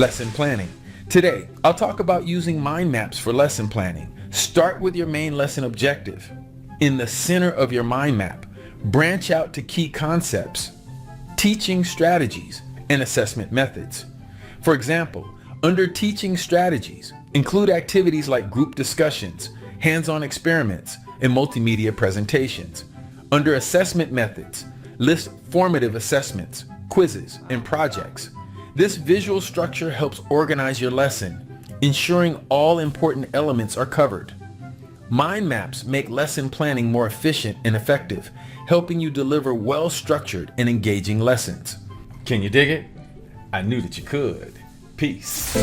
Lesson planning. Today, I'll talk about using mind maps for lesson planning. Start with your main lesson objective. In the center of your mind map, branch out to key concepts, teaching strategies, and assessment methods. For example, under teaching strategies, include activities like group discussions, hands-on experiments, and multimedia presentations. Under assessment methods, list formative assessments, quizzes, and projects. This visual structure helps organize your lesson, ensuring all important elements are covered. Mind maps make lesson planning more efficient and effective, helping you deliver well-structured and engaging lessons. Can you dig it? I knew that you could. Peace.